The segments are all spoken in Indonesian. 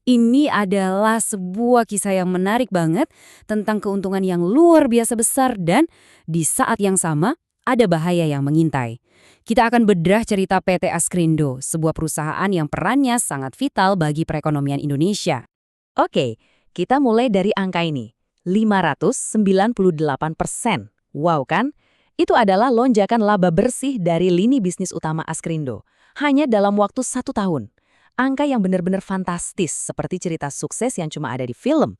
Ini adalah sebuah kisah yang menarik banget tentang keuntungan yang luar biasa besar dan di saat yang sama ada bahaya yang mengintai. Kita akan bedah cerita PT Askrindo, sebuah perusahaan yang perannya sangat vital bagi perekonomian Indonesia. Oke, kita mulai dari angka ini. 598%. Wow kan? Itu adalah lonjakan laba bersih dari lini bisnis utama Askrindo. Hanya dalam waktu 1 tahun. Angka yang benar-benar fantastis, seperti cerita sukses yang cuma ada di film.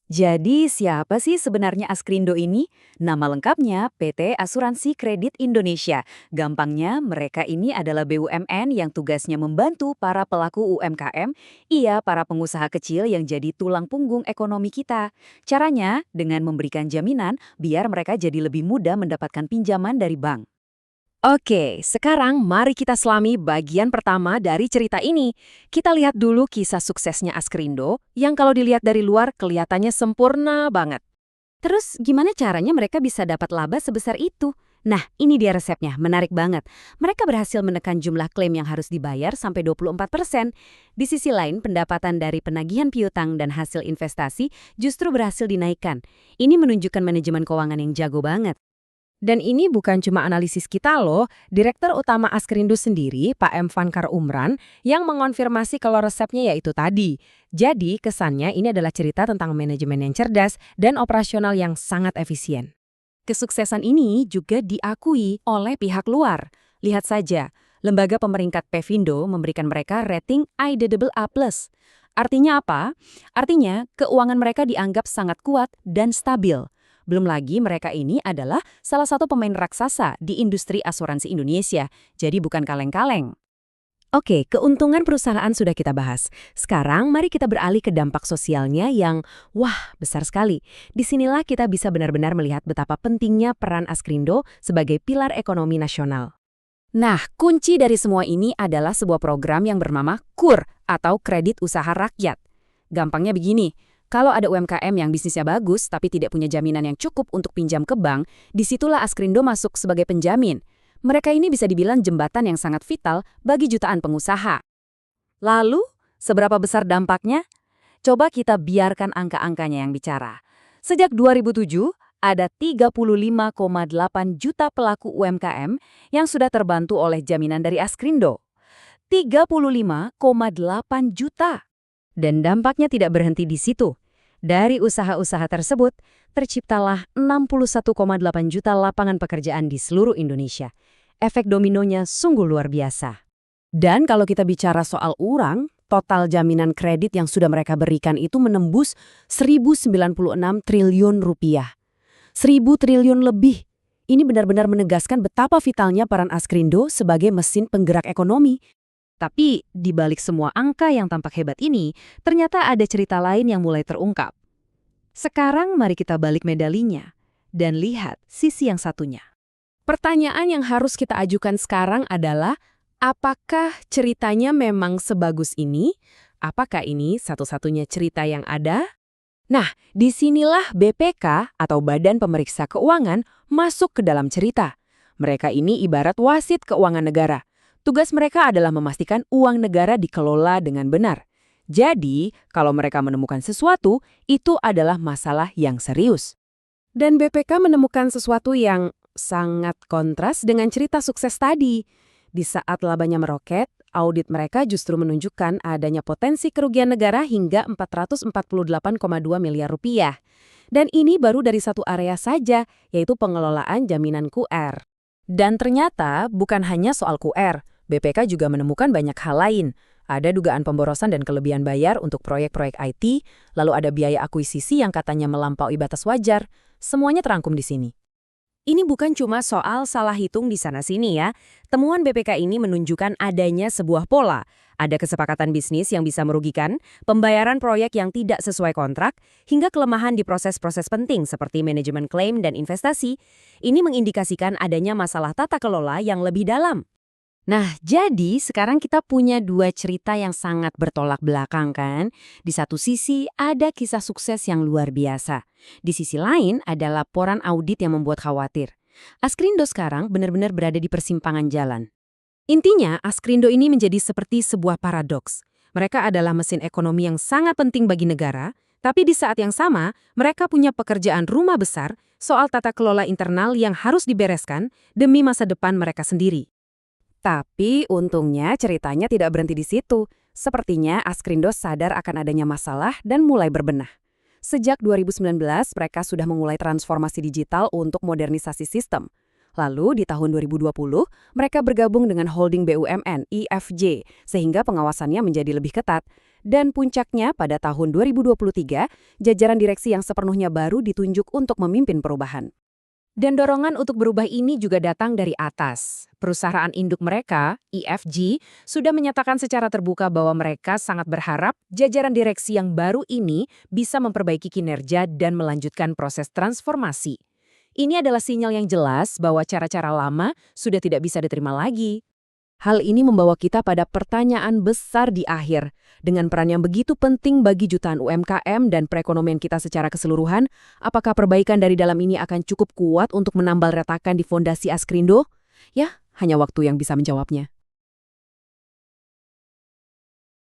Jadi siapa sih sebenarnya Askrindo ini? Nama lengkapnya PT Asuransi Kredit Indonesia. Gampangnya mereka ini adalah BUMN yang tugasnya membantu para pelaku UMKM, para pengusaha kecil yang jadi tulang punggung ekonomi kita. Caranya dengan memberikan jaminan biar mereka jadi lebih mudah mendapatkan pinjaman dari bank. Oke, sekarang mari kita selami bagian pertama dari cerita ini. Kita lihat dulu kisah suksesnya Askrindo, yang kalau dilihat dari luar kelihatannya sempurna banget. Terus gimana caranya mereka bisa dapat laba sebesar itu? Nah, ini dia resepnya, menarik banget. Mereka berhasil menekan jumlah klaim yang harus dibayar sampai 24%. Di sisi lain, pendapatan dari penagihan piutang dan hasil investasi justru berhasil dinaikkan. Ini menunjukkan manajemen keuangan yang jago banget. Dan ini bukan cuma analisis kita loh, Direktur Utama Askrindo sendiri, Pak M. Vankar Umran, yang mengonfirmasi kalau resepnya yaitu tadi. Jadi, kesannya ini adalah cerita tentang manajemen yang cerdas dan operasional yang sangat efisien. Kesuksesan ini juga diakui oleh pihak luar. Lihat saja, lembaga pemeringkat Pevindo memberikan mereka rating IAA+. Artinya apa? Artinya, keuangan mereka dianggap sangat kuat dan stabil. Belum lagi mereka ini adalah salah satu pemain raksasa di industri asuransi Indonesia, jadi bukan kaleng-kaleng. Oke, keuntungan perusahaan sudah kita bahas. Sekarang mari kita beralih ke dampak sosialnya yang, wah, besar sekali. Disinilah kita bisa benar-benar melihat betapa pentingnya peran Askrindo sebagai pilar ekonomi nasional. Nah, kunci dari semua ini adalah sebuah program yang bernama KUR atau Kredit Usaha Rakyat. Gampangnya begini, kalau ada UMKM yang bisnisnya bagus tapi tidak punya jaminan yang cukup untuk pinjam ke bank, disitulah Askrindo masuk sebagai penjamin. Mereka ini bisa dibilang jembatan yang sangat vital bagi jutaan pengusaha. Lalu, seberapa besar dampaknya? Coba kita biarkan angka-angkanya yang bicara. Sejak 2007, ada 35,8 juta pelaku UMKM yang sudah terbantu oleh jaminan dari Askrindo. 35,8 juta. Dan dampaknya tidak berhenti di situ. Dari usaha-usaha tersebut, terciptalah 61,8 juta lapangan pekerjaan di seluruh Indonesia. Efek dominonya sungguh luar biasa. Dan kalau kita bicara soal uang, total jaminan kredit yang sudah mereka berikan itu menembus 1.096 triliun rupiah. 1.000 triliun lebih. Ini benar-benar menegaskan betapa vitalnya peran Askrindo sebagai mesin penggerak ekonomi. Tapi di balik semua angka yang tampak hebat ini, ternyata ada cerita lain yang mulai terungkap. Sekarang mari kita balik medalinya dan lihat sisi yang satunya. Pertanyaan yang harus kita ajukan sekarang adalah, apakah ceritanya memang sebagus ini? Apakah ini satu-satunya cerita yang ada? Nah, disinilah BPK atau Badan Pemeriksa Keuangan masuk ke dalam cerita. Mereka ini ibarat wasit keuangan negara. Tugas mereka adalah memastikan uang negara dikelola dengan benar. Jadi, kalau mereka menemukan sesuatu, itu adalah masalah yang serius. Dan BPK menemukan sesuatu yang sangat kontras dengan cerita sukses tadi. Di saat labanya meroket, audit mereka justru menunjukkan adanya potensi kerugian negara hingga 448,2 miliar rupiah. Dan ini baru dari satu area saja, yaitu pengelolaan jaminan QR. Dan ternyata bukan hanya soal QR, BPK juga menemukan banyak hal lain. Ada dugaan pemborosan dan kelebihan bayar untuk proyek-proyek IT, lalu ada biaya akuisisi yang katanya melampaui batas wajar. Semuanya terangkum di sini. Ini bukan cuma soal salah hitung di sana-sini ya. Temuan BPK ini menunjukkan adanya sebuah pola. Ada kesepakatan bisnis yang bisa merugikan, pembayaran proyek yang tidak sesuai kontrak, hingga kelemahan di proses-proses penting seperti manajemen klaim dan investasi. Ini mengindikasikan adanya masalah tata kelola yang lebih dalam. Nah, jadi sekarang kita punya dua cerita yang sangat bertolak belakang kan? Di satu sisi ada kisah sukses yang luar biasa. Di sisi lain ada laporan audit yang membuat khawatir. Askrindo sekarang benar-benar berada di persimpangan jalan. Intinya, Askrindo ini menjadi seperti sebuah paradoks. Mereka adalah mesin ekonomi yang sangat penting bagi negara, tapi di saat yang sama, mereka punya pekerjaan rumah besar soal tata kelola internal yang harus dibereskan demi masa depan mereka sendiri. Tapi untungnya ceritanya tidak berhenti di situ. Sepertinya Askrindo sadar akan adanya masalah dan mulai berbenah. Sejak 2019, mereka sudah memulai transformasi digital untuk modernisasi sistem. Lalu di tahun 2020, mereka bergabung dengan holding BUMN, IFJ, sehingga pengawasannya menjadi lebih ketat. Dan puncaknya pada tahun 2023, jajaran direksi yang sepenuhnya baru ditunjuk untuk memimpin perubahan. Dan dorongan untuk berubah ini juga datang dari atas. Perusahaan induk mereka, IFG, sudah menyatakan secara terbuka bahwa mereka sangat berharap jajaran direksi yang baru ini bisa memperbaiki kinerja dan melanjutkan proses transformasi. Ini adalah sinyal yang jelas bahwa cara-cara lama sudah tidak bisa diterima lagi. Hal ini membawa kita pada pertanyaan besar di akhir. Dengan peran yang begitu penting bagi jutaan UMKM dan perekonomian kita secara keseluruhan, apakah perbaikan dari dalam ini akan cukup kuat untuk menambal retakan di fondasi Askrindo? Ya, hanya waktu yang bisa menjawabnya.